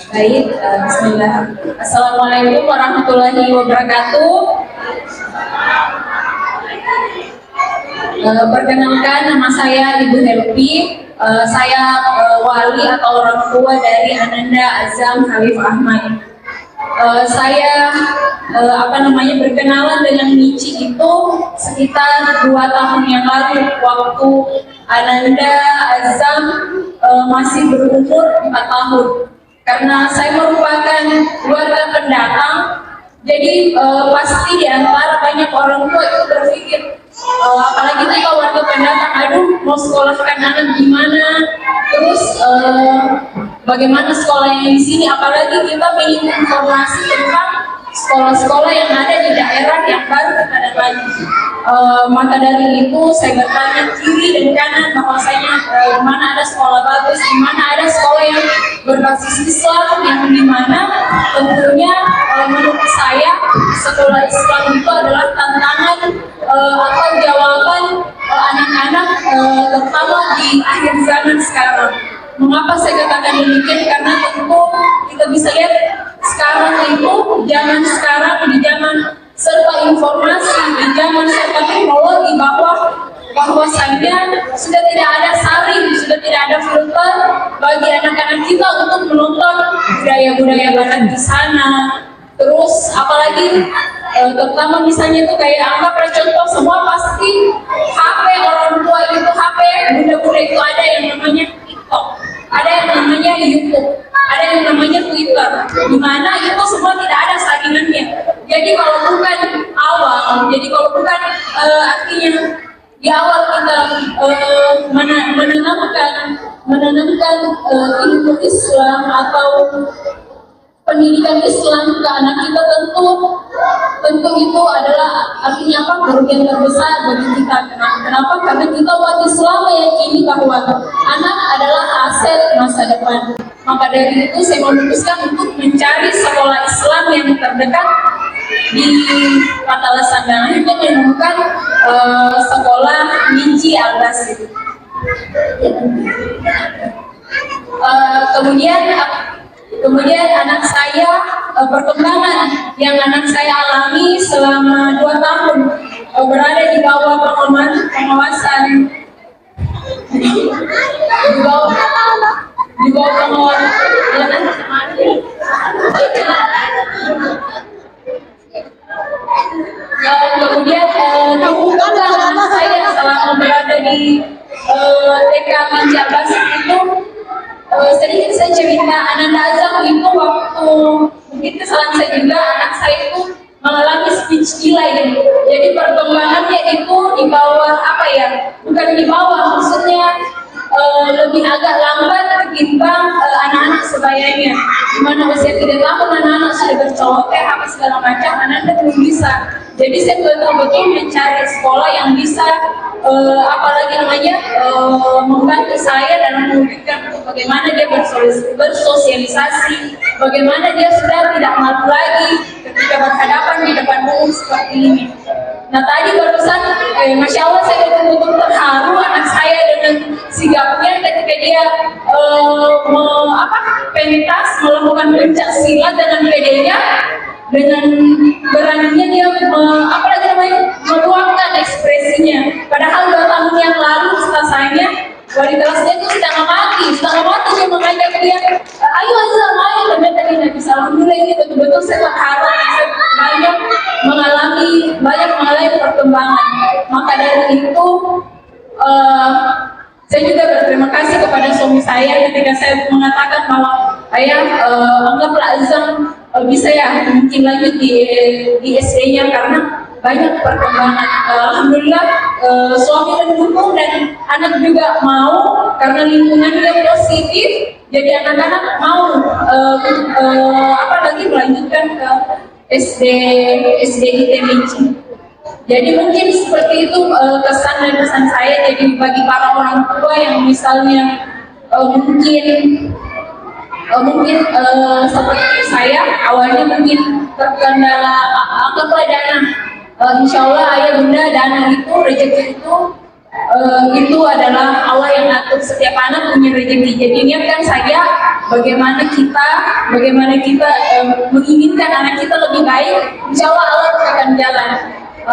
Baik, Bismillah. Assalamualaikum warahmatullahi wabarakatuh. Perkenalkan, nama saya Ibu Helpi. Saya wali atau orang tua dari Ananda Azam Khalif Ahmad. Saya berkenalan dengan Michi itu sekitar 2 tahun yang lalu, waktu Ananda Azam masih berumur 4 tahun. Karena saya merupakan keluarga pendatang, jadi pasti di antara banyak orang tua itu berpikir, apalagi kita warga pendatang, aduh mau sekolahkan anak gimana, terus bagaimana sekolahnya di sini, apalagi kita ingin informasi tentang sekolah-sekolah yang ada di daerah yang baru kita datangi. Maka dari itu saya bertanya kiri dan kanan bahwasanya di mana ada sekolah bagus, di mana ada sekolah yang berbasis Islam, yang di mana tentunya menurut saya sekolah Islam itu adalah tantangan atau jawaban anak-anak terutama di akhir zaman sekarang. Mengapa saya katakan demikian? Karena tentu kita bisa lihat sekarang itu zaman sekarang, di zaman serba informasi, di zaman serba teknologi, bahwasanya sudah tidak ada saring, sudah tidak ada filter bagi anak-anak kita untuk menonton budaya-budaya barat di sana. Terus apalagi terutama misalnya itu kayak anggap contoh, semua pasti HP orang tua itu, HP bunda-bunda itu ada yang namanya TikTok, ada yang namanya YouTube, ada yang namanya Twitter, di mana itu semua tidak ada saringannya. Jadi kalau bukan artinya di awal kita menanamkan ilmu Islam atau pendidikan Islam ke anak kita, tentu itu adalah artinya kerugian terbesar bagi kita. Kenapa? Karena kita umat Islam meyakini bahwa anak adalah hasil masa depan. Maka dari itu saya memutuskan untuk mencari sekolah Islam yang terdekat di Kota Lesan, dan akhirnya menemukan sekolah Minji Al-Basri. Kemudian anak saya, perkembangan yang anak saya alami selama 2 tahun berada di bawah pengawasan kemudian anak saya selama berada di TK Minji Al-Basri itu sedikit saya cerita. Ananda Azam itu waktu mungkin kesalahan saya juga, anak saya itu mengalami speech delay. Jadi perkembangannya itu di bawah bukan di bawah, maksudnya lebih agak lambat ketimbang anak-anak sebayanya. Di mana usia 3 tahun anak-anak sudah berceloteh apa segala macam, Ananda belum bisa. Jadi saya betul-betul mencari sekolah yang bisa membantu saya dalam memberikan bagaimana dia bersosialisasi, bagaimana dia sudah tidak malu lagi ketika berhadapan di depan umum seperti ini. Nah tadi barusan, Masya Allah, saya betul-betul terharu anak saya dengan sigapnya ketika dia pentas melakukan pencak silat dengan pedenya, dengan beraninya dia meluangkan ekspresinya. Padahal 2 tahun yang lalu selesainya wali kelasnya itu setengah mati dia mengajak dia, ayo Azam, ayo, tapi tadi tidak bisa. Alhamdulillah ini betul-betul saya terharu, banyak mengalami perkembangan. Maka dari itu saya juga berterima kasih kepada suami saya ketika saya mengatakan bahwa ayah, anggaplah Azam bisa ya mungkin lanjut di SD-nya karena banyak perkembangan. Alhamdulillah suami mendukung dan anak juga mau, karena lingkungannya positif. Jadi anak-anak mau melanjutkan ke SD IT Minji. Jadi mungkin seperti itu kesan dan pesan saya. Jadi bagi para orang tua yang misalnya mungkin seperti saya awalnya mungkin terkendala anggaplah dana, insya Allah ayah bunda dana itu rezeki itu itu adalah Allah yang atur setiap anak punya rezeki. Jadi niatkan saja bagaimana kita menginginkan anak kita lebih baik, insya Allah akan jalan.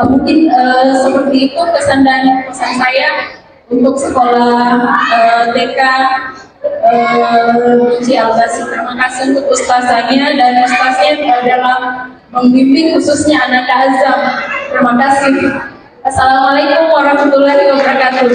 Mungkin seperti itu pesan dan pesan saya untuk sekolah TK Cialbasi. Terima kasih untuk ustazanya dan ustaznya dalam membimbing khususnya anak Azam. Terima kasih. Assalamualaikum warahmatullahi wabarakatuh.